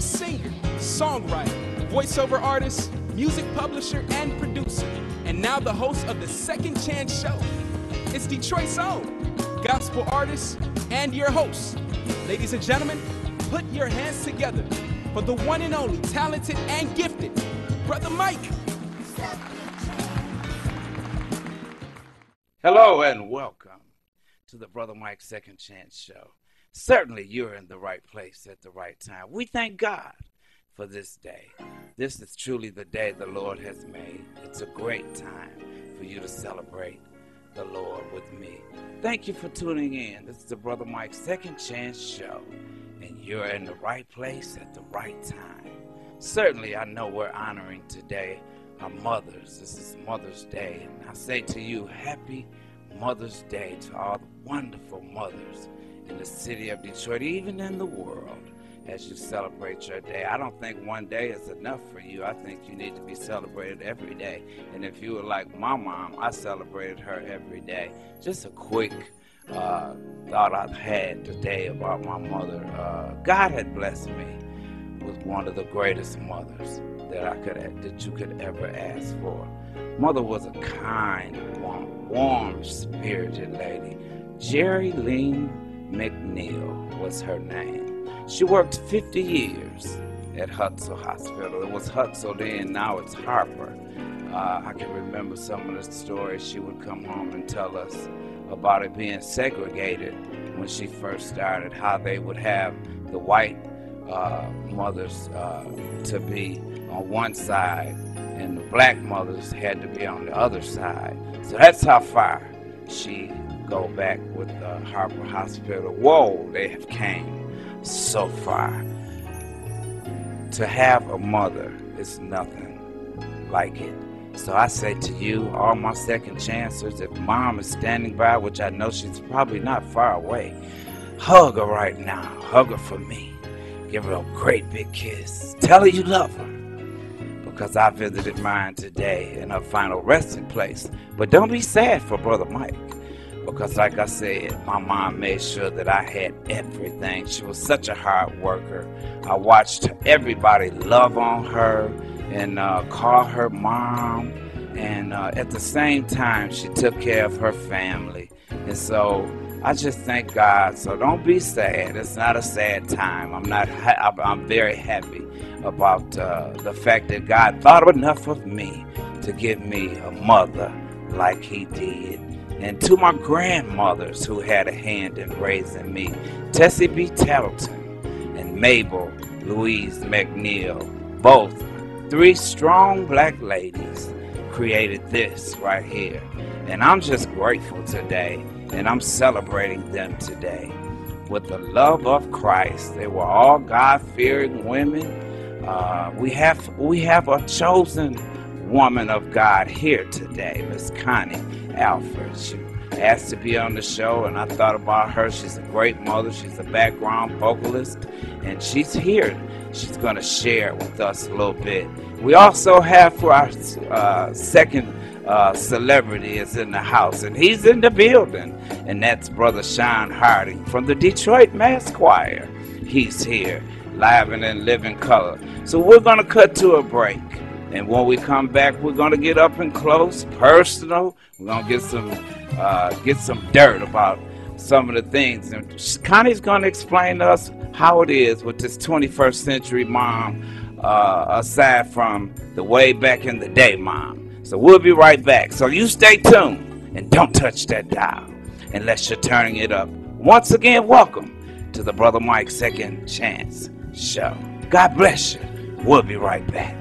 a singer, songwriter, voiceover artist, music publisher, and producer, and now the host of the Second Chance Show. It's Detroit's own gospel artist and your host. Ladies and gentlemen, put your hands together for the one and only talented and gifted Brother Mike. Hello and welcome to the Brother Mike Second Chance Show. Certainly you're in the right place at the right time. We thank God for this day. This is truly the day the Lord has made. It's a great time for you to celebrate the Lord with me. Thank you for tuning in. This is the Brother Mike Second Chance Show, and you're in the right place at the right time. Certainly I know we're honoring today our mothers. This is Mother's Day, and I say to you, happy Mother's Day to all the wonderful mothers in the city of Detroit, even in the world, as you celebrate your day. I don't think one day is enough for you. I think you need to be celebrated every day. And if you were like my mom, I celebrated her every day. Just a quick thought I've had today about my mother. God had blessed me with one of the greatest mothers that you could ever ask for. Mother was a kind, warm-spirited lady. Jerry Leen McNeil was her name. She worked 50 years at Hutzel Hospital. It was Hutzel then, now it's Harper. I can remember some of the stories she would come home and tell us about it being segregated when she first started, how they would have the white mothers to be on one side and the black mothers had to be on the other side. So that's how far she go back with Harper Hospital. Whoa, they have came so far. To have a mother is nothing like it. So I say to you, all my second chancers, if mom is standing by, which I know she's probably not far away, hug her right now. Hug her for me. Give her a great big kiss. Tell her you love her. Because I visited mine today in her final resting place. But don't be sad for Brother Mike. Because like I said, my mom made sure that I had everything. She was such a hard worker. I watched everybody love on her and call her mom. And at the same time, she took care of her family. And so I just thank God. So don't be sad. It's not a sad time. I'm very happy about the fact that God thought enough of me to give me a mother like he did. And to my grandmothers who had a hand in raising me, Tessie B. Tattleton and Mabel Louise McNeil, both 3 strong black ladies, created this right here. And I'm just grateful today, and I'm celebrating them today with the love of Christ. They were all God-fearing women. We have a chosen woman of God here today, Miss Connie Alford. She asked to be on the show, and I thought about her. She's a great mother. She's a background vocalist, and she's here. She's going to share with us a little bit. We also have for our second celebrity is in the house, and he's in the building, and that's Brother Sean Harding from the Detroit Mass Choir. He's here, live and in living color. So we're going to cut to a break. And when we come back, we're going to get up and close, personal. We're going to get some dirt about some of the things. And Connie's going to explain to us how it is with this 21st century mom, aside from the way back in the day mom. So we'll be right back. So you stay tuned and don't touch that dial unless you're turning it up. Once again, welcome to the Brother Mike Second Chance Show. God bless you. We'll be right back.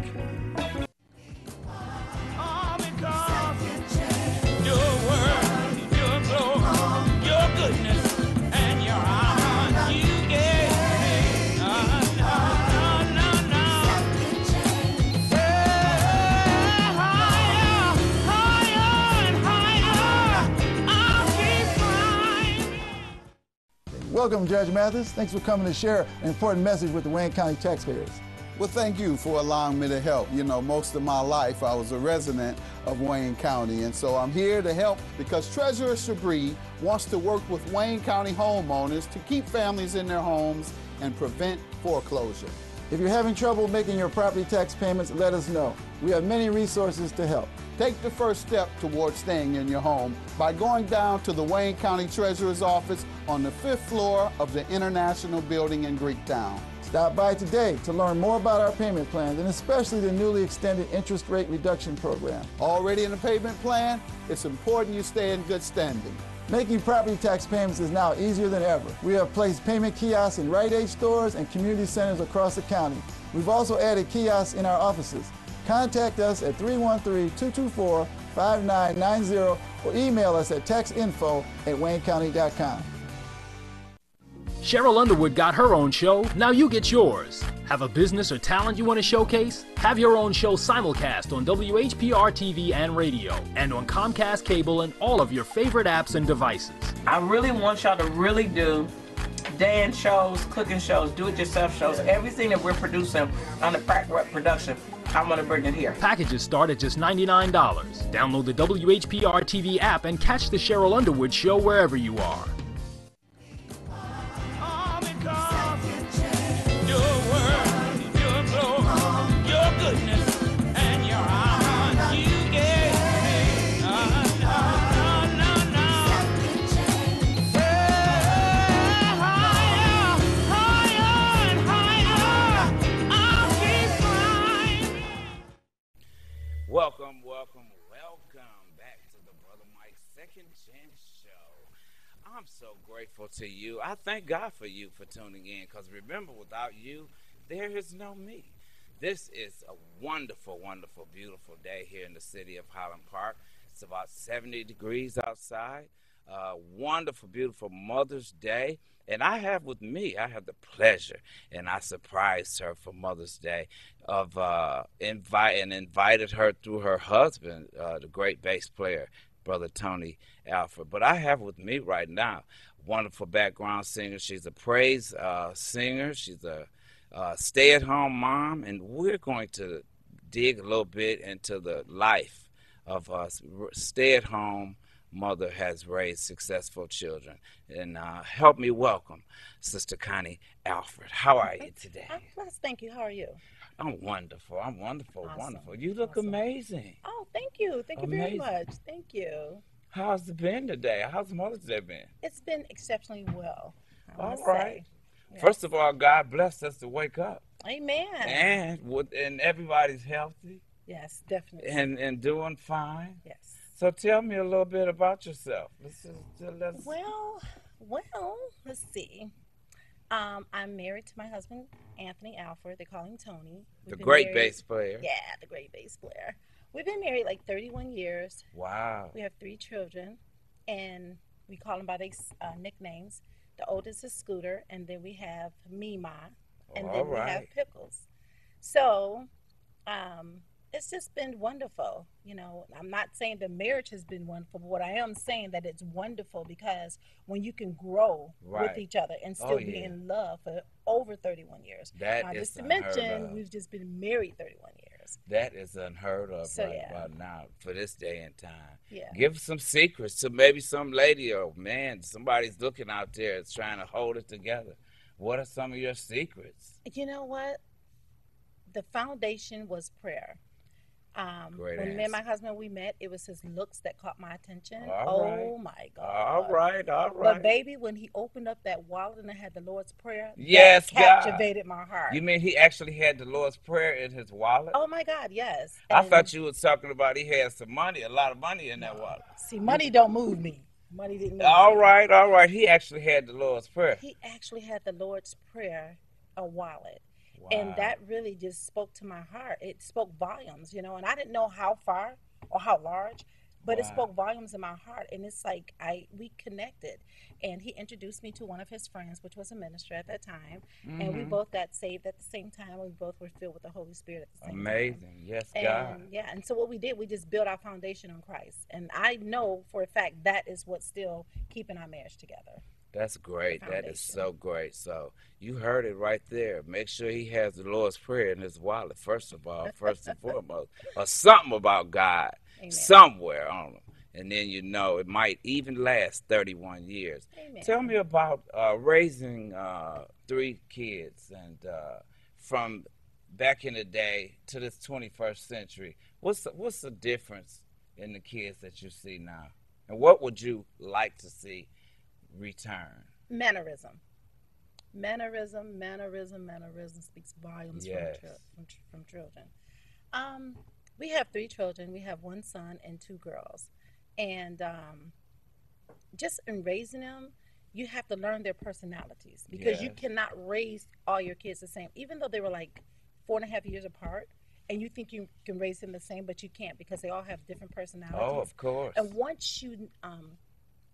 Welcome, Judge Mathis. Thanks for coming to share an important message with the Wayne County taxpayers. Well, thank you for allowing me to help. You know, most of my life I was a resident of Wayne County, and so I'm here to help because Treasurer Shabri wants to work with Wayne County homeowners to keep families in their homes and prevent foreclosure. If you're having trouble making your property tax payments, let us know. We have many resources to help. Take the first step towards staying in your home by going down to the Wayne County Treasurer's office on the 5th floor of the International Building in Greektown. Stop by today to learn more about our payment plans and especially the newly extended interest rate reduction program. Already in the payment plan? It's important you stay in good standing. Making property tax payments is now easier than ever. We have placed payment kiosks in Rite Aid stores and community centers across the county. We've also added kiosks in our offices. Contact us at 313-224-5990 or email us at taxinfo@waynecounty.com. Cheryl Underwood got her own show, now you get yours. Have a business or talent you want to showcase? Have your own show simulcast on WHPR TV and radio, and on Comcast Cable and all of your favorite apps and devices. I really want y'all to really do dance shows, cooking shows, do-it-yourself shows, everything that we're producing on the Crack Rep production. I want to bring it here. Packages start at just $99. Download the WHPR TV app and catch the Cheryl Underwood show wherever you are. Welcome back to the Brother Mike's Second Chance Show. I'm so grateful to you. I thank God for you for tuning in, because remember, without you, there is no me. This is a wonderful, wonderful, beautiful day here in the city of Highland Park. It's about 70 degrees outside. Wonderful, beautiful Mother's Day. And I have the pleasure, and I surprised her for Mother's Day of invited her through her husband, the great bass player, Brother Tony Alford. But I have with me right now wonderful background singer. She's a praise singer. She's a stay-at-home mom, and we're going to dig a little bit into the life of a stay-at-home mother has raised successful children. And help me welcome Sister Connie Alford. How are you today? I'm blessed, thank you. How are you? I'm wonderful. Awesome. Wonderful. You look amazing. Oh, thank you. Thank you very much. Thank you. How's it been today? How's Mother's Day been? It's been exceptionally well. All right. Yes. First of all, God blessed us to wake up. Amen. And everybody's healthy. Yes, definitely. And doing fine. Yes. So tell me a little bit about yourself. Well, let's see. I'm married to my husband, Anthony Alford. They call him Tony. The great bass player. Yeah, the great bass player. We've been married like 31 years. Wow. We have 3 children, and we call them by their nicknames. The oldest is Scooter, and then we have Mima, and then we have Pickles. So, it's just been wonderful. You know, I'm not saying the marriage has been wonderful, but what I am saying that it's wonderful because when you can grow with each other and still be in love for over 31 years. That is just to mention, we've just been married 31 years. That is unheard of about now for this day and time. Yeah. Give some secrets to maybe some lady or man, somebody's looking out there that's trying to hold it together. What are some of your secrets? You know what? The foundation was prayer. When me and my husband, we met, it was his looks that caught my attention. Oh, my God. All right. But, baby, when he opened up that wallet and I had the Lord's Prayer, that captivated my heart. You mean he actually had the Lord's Prayer in his wallet? Oh, my God, yes. I thought you was talking about he had some money, a lot of money in that wallet. See, money don't move me. Money didn't move me. All right. He actually had the Lord's Prayer. He actually had the Lord's Prayer, a wallet. Wow. And that really just spoke to my heart. It spoke volumes, you know, and I didn't know how far or how large, but it spoke volumes in my heart. And it's like we connected. And he introduced me to one of his friends, which was a minister at that time. Mm-hmm. And we both got saved at the same time. We both were filled with the Holy Spirit at the same time. Amazing. Yes, and, God. Yeah, and so what we did, we just built our foundation on Christ. And I know for a fact that is what's still keeping our marriage together. That's great. That is so great. So you heard it right there. Make sure he has the Lord's Prayer in his wallet, first of all, first and foremost, or something about God somewhere on him. And then you know it might even last 31 years. Amen. Tell me about raising 3 kids and from back in the day to this 21st century, what's the difference in the kids that you see now? And what would you like to see return? Mannerism speaks volumes from children. We have 3 children. We have 1 son and 2 girls. And just in raising them, you have to learn their personalities, because you cannot raise all your kids the same. Even though they were like 4.5 years apart, and you think you can raise them the same, but you can't, because they all have different personalities. Oh, of course. And once you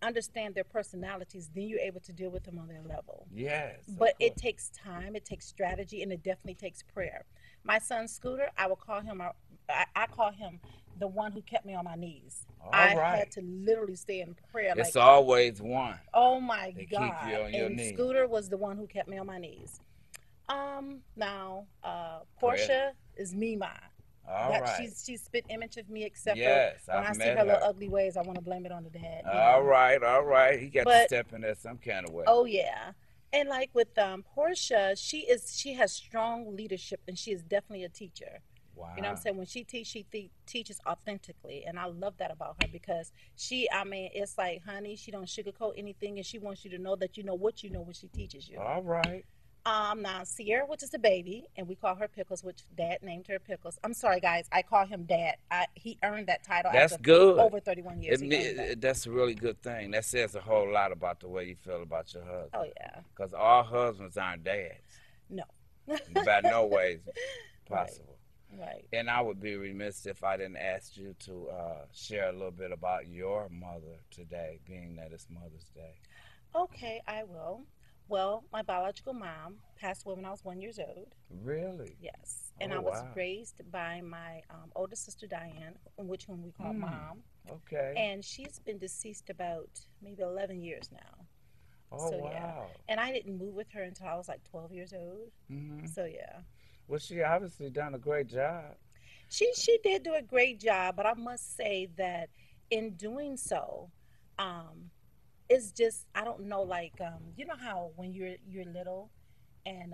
understand their personalities, then you're able to deal with them on their level. Yes. But it takes time, it takes strategy, and it definitely takes prayer. My son Scooter, I call him the one who kept me on my knees. I had to literally stay in prayer. It's always one. Oh my God. Keep you on your knees. Scooter was the one who kept me on my knees. Now, Portia is Mima. All right. She's spit image of me, except yes, for when I see her little ugly ways, I want to blame it on the dad. All right. He got to step in there some kind of way. Oh yeah. And like with Portia, she has strong leadership, and she is definitely a teacher. Wow. You know what I'm saying? When she teaches authentically, and I love that about her, because it's like, honey, she don't sugarcoat anything, and she wants you to know that you know what when she teaches you. All right. Now Sierra, which is a baby, and we call her Pickles, which Dad named her Pickles. I'm sorry, guys, I call him Dad. He earned that title. That's after good. Over 31 years. That's a really good thing. That says a whole lot about the way you feel about your husband. Oh yeah. Because all husbands aren't dads. No. By no ways possible. Right. And I would be remiss if I didn't ask you to share a little bit about your mother today, being that it's Mother's Day. Okay, I will. Well, my biological mom passed away when I was 1 year old. Really? Yes. And I was raised by my older sister, Diane, whom we call Mom. Okay. And she's been deceased about maybe 11 years now. Oh, so, wow. Yeah. And I didn't move with her until I was like 12 years old. Mm-hmm. So, yeah. Well, she obviously done a great job. She did do a great job, but I must say that in doing so, it's just, I don't know, like, you know how when you're little and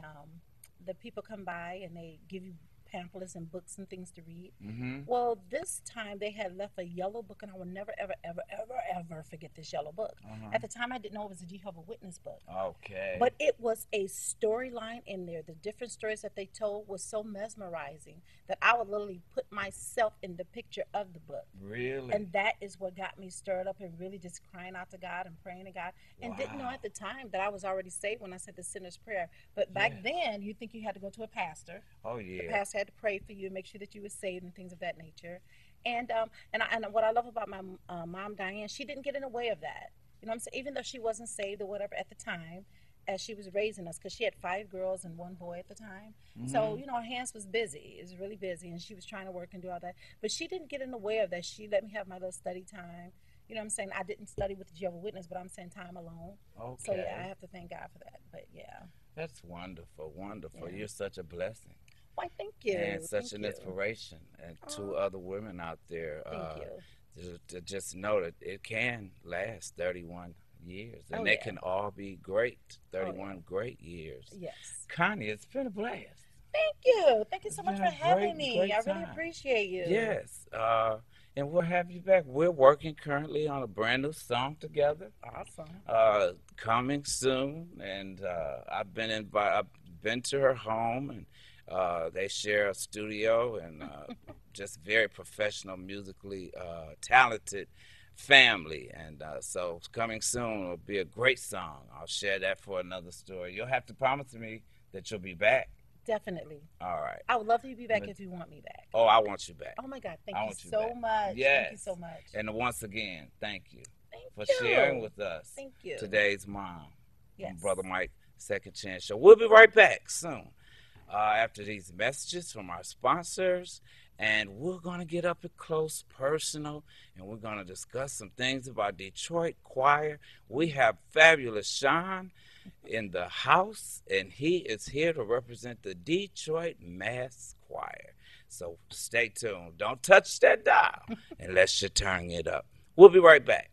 the people come by and they give you pamphlets and books and things to read. Mm-hmm. Well, this time they had left a yellow book, and I will never, ever, ever, ever, ever forget this yellow book. Uh-huh. At the time, I didn't know it was a Jehovah's Witness book. Okay. But it was a storyline in there. The different stories that they told was so mesmerizing that I would literally put myself in the picture of the book. Really? And that is what got me stirred up and really just crying out to God and praying to God. And didn't know at the time that I was already saved when I said the sinner's prayer. But back then, you think you had to go to a pastor. Oh, yeah. The pastor had to pray for you and make sure that you were saved and things of that nature. And what I love about my mom, Diane, she didn't get in the way of that. You know what I'm saying? Even though she wasn't saved or whatever at the time, as she was raising us, because she had 5 girls and 1 boy at the time. Mm-hmm. So, you know, her hands was busy. It was really busy, and she was trying to work and do all that. But she didn't get in the way of that. She let me have my little study time. You know what I'm saying? I didn't study with the Jehovah's Witness, but I'm saying time alone. Okay. So, yeah, I have to thank God for that. But, yeah. That's wonderful, wonderful. Yeah. You're such a blessing. Why, thank you. And such an inspiration. And to other women out there, thank you. To just know that it can last 31 years. And they can all be great. 31 great years. Yes. Connie, it's been a blast. Thank you. Thank you so much for having me. I really appreciate you. Yes. And we'll have you back. We're working currently on a brand new song together. Awesome. Coming soon. And I've been to her home, and they share a studio, and just very professional, musically talented family. And so coming soon will be a great song. I'll share that for another story. You'll have to promise me that you'll be back. Definitely. All right. I would love to be back if you want me back. Oh, I want you back. Oh, my God. Thank you so much. Yes. Thank you so much. And once again, thank you for you. sharing with us Thank today's mom. Yes. Brother Mike, Second Chance Show. We'll be right back soon after these messages from our sponsors. And we're going to get up close, personal, and we're going to discuss some things about Detroit Choir. We have fabulous Sean in the house, and he is here to represent the Detroit Mass Choir. So stay tuned. Don't touch that dial unless you're turning it up. We'll be right back.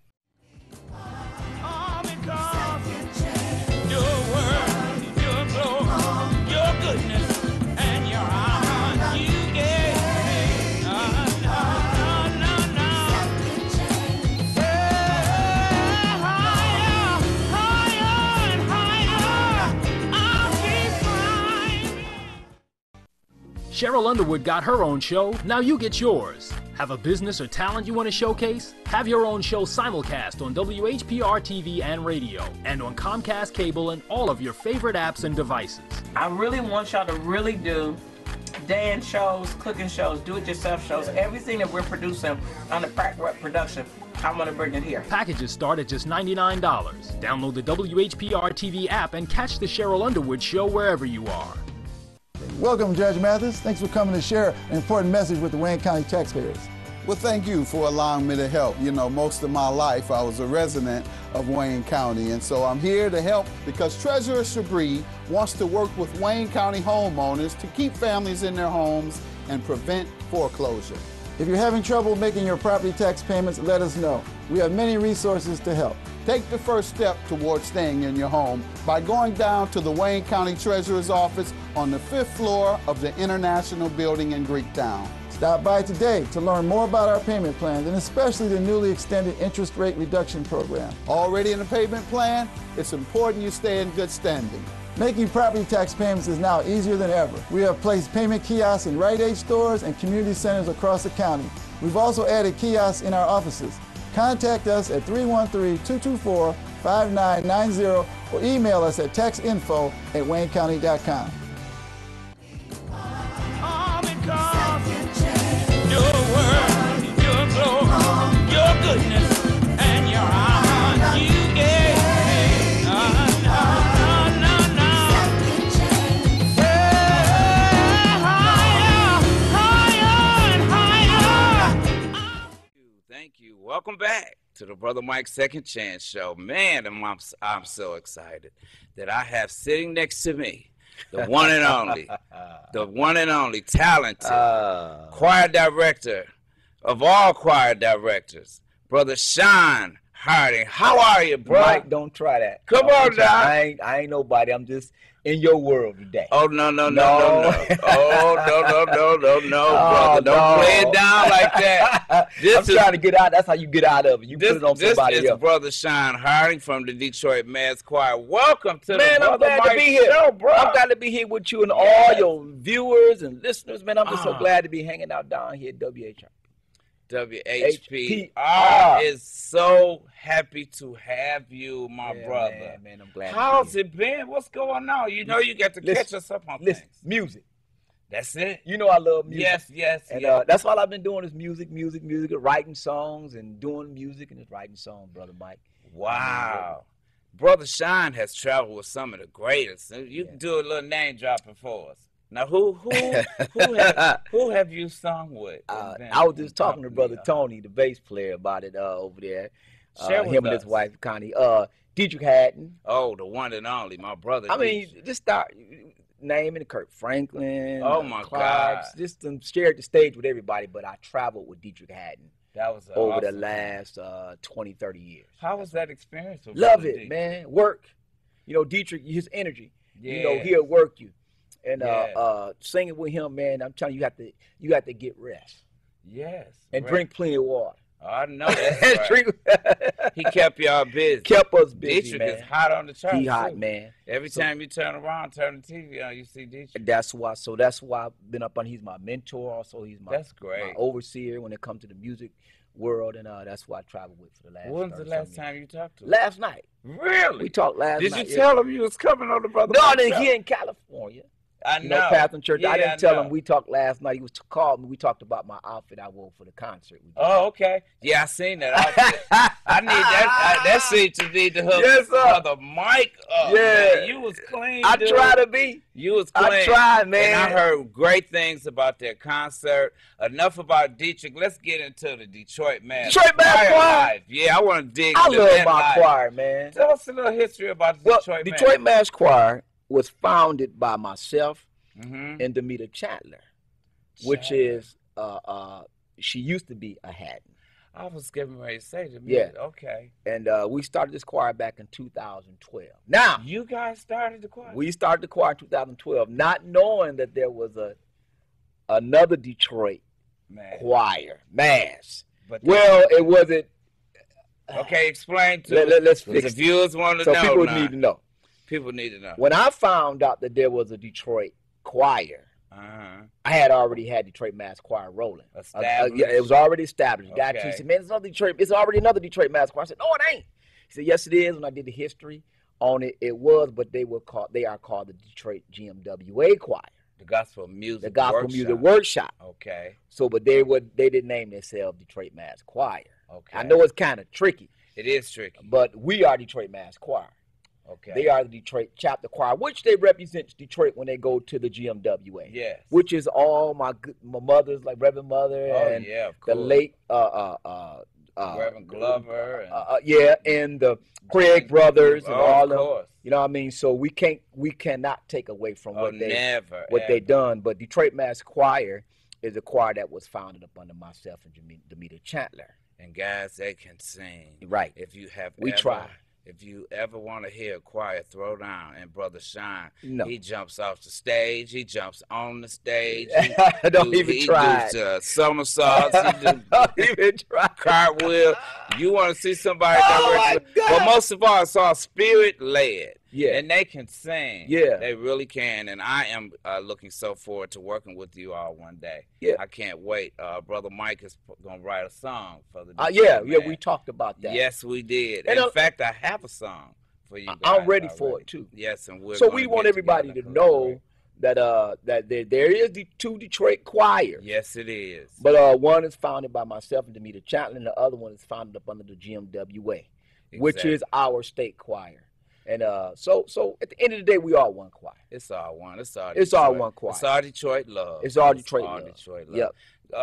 Your word, your glory, your goodness, Cheryl Underwood got her own show, now you get yours. Have a business or talent you want to showcase? Have your own show simulcast on WHPR TV and radio, and on Comcast Cable and all of your favorite apps and devices. I really want y'all to really do dance shows, cooking shows, do-it-yourself shows, everything that we're producing on the Pratt Rep production. I want to bring it here. Packages start at just $99. Download the WHPR TV app and catch the Cheryl Underwood Show wherever you are. Welcome, Judge Mathis. Thanks for coming to share an important message with the Wayne County taxpayers. Well, thank you for allowing me to help. You know, most of my life I was a resident of Wayne County, and so I'm here to help because Treasurer Shabri wants to work with Wayne County homeowners to keep families in their homes and prevent foreclosure. If you're having trouble making your property tax payments, let us know. We have many resources to help. Take the first step towards staying in your home by going down to the Wayne County Treasurer's office on the 5th floor of the International Building in Greektown. Stop by today to learn more about our payment plans and especially the newly extended interest rate reduction program. Already in the payment plan? It's important you stay in good standing. Making property tax payments is now easier than ever. We have placed payment kiosks in Rite Aid stores and community centers across the county. We've also added kiosks in our offices. Contact us at 313-224-5990 or email us at taxinfo@waynecounty.com. Your word, your glory, your goodness, and your honor you gave me. No. Higher and higher. Thank you. Welcome back to the Brother Mike's Second Chance Show. Man, I'm so excited that I have sitting next to me the one and only talented choir director of all choir directors, Brother Sean Harding. How are you, bro? Mike, don't try that. Come on, Doc. I ain't nobody. I'm just in your world today. Oh, no. Oh, no, brother. Don't play it down like that. I'm trying to get out. That's how you get out of it. You put it on somebody else. This is Brother Sean Harding from the Detroit Mass Choir. Welcome to the I'm Brother glad Mike to be here. Show, bro. I'm glad to be here with you and all your viewers and listeners. Man, I'm just so glad to be hanging out down here at WHR. WHPR is so happy to have you, my brother. Man, I'm glad. How's it been? What's going on? You know you got to catch us up on things. Music. That's it. You know I love music. Yes. And that's all I've been doing is music, writing songs and doing music and just writing songs, Brother Mike. Wow. Brother Sean has traveled with some of the greatest. You can do a little name dropping for us. Now, who have you sung with? I was just talking to Brother Tony, the bass player, about it over there. Him and his wife, Connie. Dietrich Haddon. Oh, the one and only, my brother. I mean, just start naming Kirk Franklin. Oh, my Clark, God. Just shared the stage with everybody, but I traveled with Dietrich Haddon. That was over awesome, the last 20, 30 years. How was that experience? Love it, man. Work. You know, Dietrich, his energy. Yeah. You know, he'll work you. And singing with him, man, I'm telling you, you have to get rest. Yes. And drink plenty of water. I know that's right. He kept y'all busy. Kept us busy, Dietrich man. Is hot on the charts. He hot, man. Every time you turn around, turn the TV on, you see Dietrich. That's why I've been up on. He's my mentor, also. He's my overseer when it comes to the music world, and that's who I travel with for the last. When's the last time you talked to him? Last night. Really? We talked last night. Did you tell him you was coming on the Brother? No, here in California. I know. Pastor Church. Yeah, I didn't tell him. We talked last night. He was called me. We talked about my outfit I wore for the concert. Oh, okay. Yeah, I seen that outfit. I need that. That seems to need to hook Brother Mike up. Yeah, man. You was clean. I try to be. You was clean. I tried, man. And I heard great things about their concert. Enough about Dietrich. Let's get into the Detroit Mass. Detroit Mass Choir. Yeah, I want to dig. I love my choir, man. Tell us a little history about the Detroit Mass. Detroit Mass Choir was founded by myself. And Demeter Chandler, which is she used to be a Haddon. I was getting ready to say Demeter. Yeah. Okay. And we started this choir back in 2012. Now you guys started the choir. We started the choir in 2012, not knowing that there was another Detroit choir mass. But it wasn't. Okay, explain to let's fix the viewers want to know. So need to know. People need to know. When I found out that there was a Detroit choir, I had already had Detroit Mass Choir rolling. Established? Yeah, it was already established. Okay. Guy, he said, man, it's already another Detroit Mass Choir. I said, no, it ain't. He said, yes, it is. When I did the history on it, it was, but they are called the Detroit GMWA Choir. The Gospel Music The Gospel Workshop. Music Workshop. Okay. So, but they didn't name themselves Detroit Mass Choir. Okay. I know it's kind of tricky. It is tricky. But we are Detroit Mass Choir. Okay. They are the Detroit chapter choir, which they represent Detroit when they go to the GMWA. Yes. Which is all my mothers, like Reverend Mother and yeah, of the course. late Reverend Glover and the Craig brothers and all of them. Course. You know what I mean? So we cannot take away from what they done. But Detroit Mass Choir is a choir that was founded up under myself and Demeter Chandler. And guys, they can sing. Right. If you have try. If you ever want to hear a choir throw down and Brother Shine, no. He jumps off the stage. He jumps on the stage. Don't even try. He does somersaults. Don't even try. Cartwheel. You want to see somebody but most of all, it's all spirit-led. Yeah. And they can sing. Yeah. They really can. And I am looking so forward to working with you all one day. Yeah. I can't wait. Brother Mike is going to write a song for the yeah, we talked about that. Yes, we did. And in fact, I have a song for you guys. I'm ready for it, too. Yes, and we want everybody to know that there is the two Detroit choirs. Yes, it is. But one is founded by myself and Demeter Chandler, and the other one is founded up under the GMWA, which is our state choir. And so at the end of the day, we are one choir. It's all one. It's all one choir. It's all Detroit love. It's all Detroit love. Yep.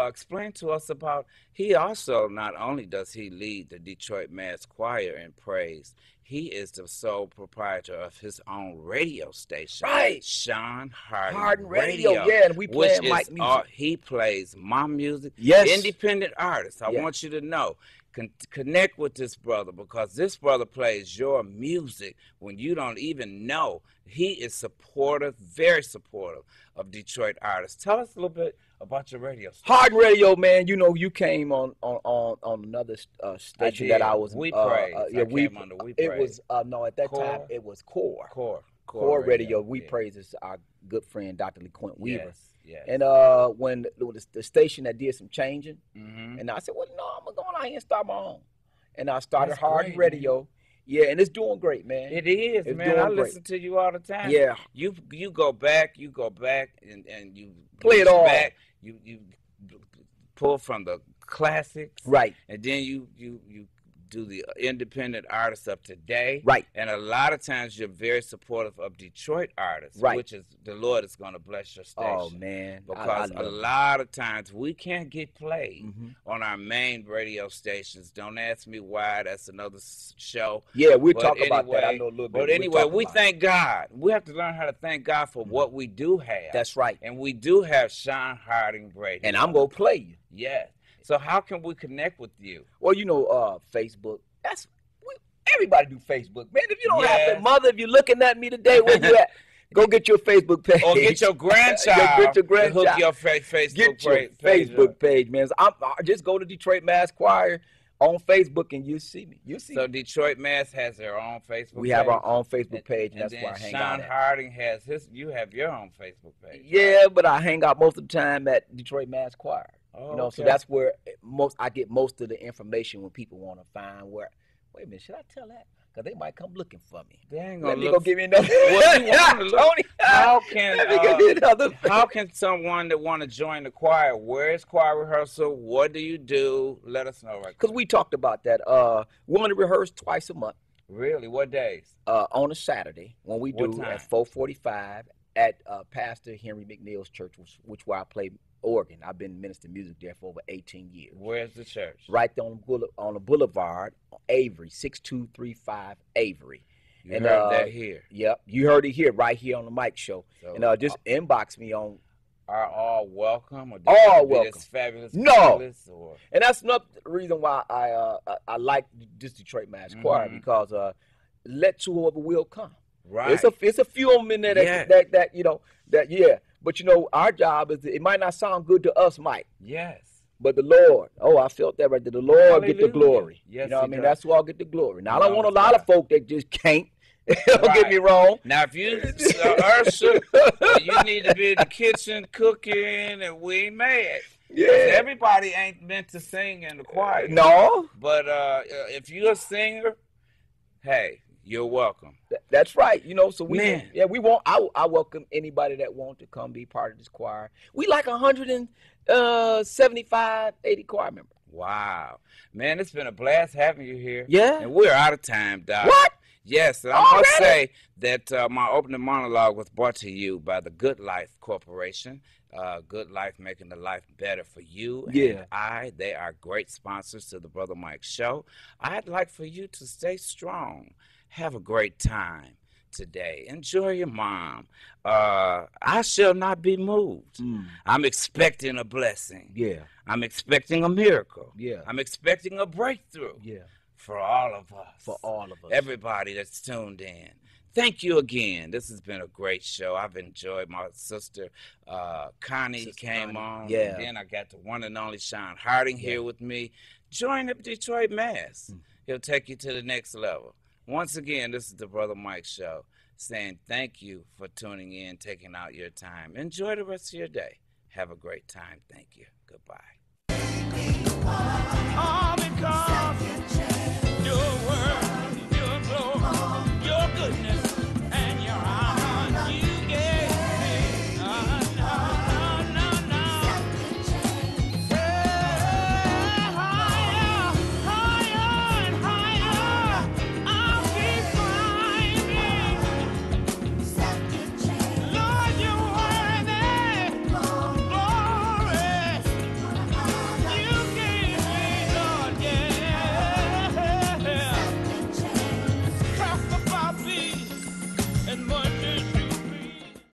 Explain to us about, he also, not only does he lead the Detroit Mass Choir in praise, he is the sole proprietor of his own radio station. Right. Sean Hardin Radio. Yeah, and we play Mike music. He plays my music. Yes. Independent artist. I want you to know. Connect with this brother, because this brother plays your music when you don't even know. He is supportive, very supportive of Detroit artists. Tell us a little bit about your radio station. Hardin Radio, man. You know, you came on another station that I was. We Praise. Came under We Praise. It was no, at that time it was Core. Core Radio. We Praise is our good friend Dr. LeQuint Weaver. Yes. And when the station that did some changing, and I said, well, no, I'm going out here and start my own. And I started Hardin Radio. Man. Yeah, and it's doing great, man. It is, man. I listen to you all the time. Yeah. You go back, and you play it all back. You pull from the classics. Right. And then you do the independent artists of today. Right. And a lot of times you're very supportive of Detroit artists. Right. Which is, the Lord is going to bless your station. Oh, man. Because a lot of times we can't get played on our main radio stations. Don't ask me why. That's another show. Yeah, we'll talk about that. I know a little bit. But anyway, we thank God. We have to learn how to thank God for what we do have. That's right. And we do have Sean Harding Radio. And I'm going to play you. Yes. So how can we connect with you? Well, you know, Facebook. Everybody do Facebook, man. If you don't have that, mother, if you're looking at me today, where you at? Go get your Facebook page. Or get your grandchild. Get your grandchild. Hook your Facebook page, man. I just go to Detroit Mass Choir on Facebook, and you see me. So Detroit Mass has their own Facebook page? We have our own Facebook page, and that's where I hang out Sean Harding has his. You have your own Facebook page. Yeah, but I hang out most of the time at Detroit Mass Choir. Oh, you know, so that's where I get most of the information when people want to find where. Wait a minute, should I tell that? Because they might come looking for me. They ain't Let gonna me go give me another. What you want to look? Tony, how can someone that want to join the choir? Where is choir rehearsal? What do you do? Let us know. Because we talked about that. We want to rehearse twice a month. Really? What days? On a Saturday when we do at 4:45 at Pastor Henry McNeil's church, which where I play organ. I've been ministering music there for over 18 years. Where's the church? Right there on the boulevard, Avery, 6235 Avery. You heard that here. Yep, you heard it here, right here on the Mike Show. So, and just inbox me on. Are all welcome? Or all welcome. This fabulous. No. Or? And that's not the reason why I like this Detroit Mass Choir, because let whoever will come. Right. It's a few of them in there that you know that But you know, our job is it might not sound good to us, Mike. Yes. But the Lord, I felt that right there. The Lord get the glory. Yes, you know what I mean? That's who I'll get the glory. Now I don't want a lot of folk that just can't Don't get me wrong. Now, if you Ursula, you need to be in the kitchen cooking, and we ain't mad. Yeah. Everybody ain't meant to sing in the choir. No. But if you're a singer, hey, you're welcome. That's right. You know, so we want. I welcome anybody that wants to come be part of this choir. We like 175, 80 choir members. Wow, man, it's been a blast having you here. Yeah, and we're out of time, Doc. What? Yes, I must say that my opening monologue was brought to you by the Good Life Corporation. Good Life, making the life better for you and I. They are great sponsors to the Brother Mike Show. I'd like for you to stay strong. Have a great time today. Enjoy your mom. I shall not be moved. I'm expecting a blessing. Yeah. I'm expecting a miracle. Yeah. I'm expecting a breakthrough. Yeah. For all of us. For all of us. Everybody that's tuned in. Thank you again. This has been a great show. I've enjoyed my sister Connie came on. Yeah. And then I got the one and only Sean Harding here with me. Join the Detroit Mass. He'll take you to the next level. Once again, this is the Brother Mike Show, saying thank you for tuning in, taking out your time. Enjoy the rest of your day. Have a great time. Thank you. Goodbye. All because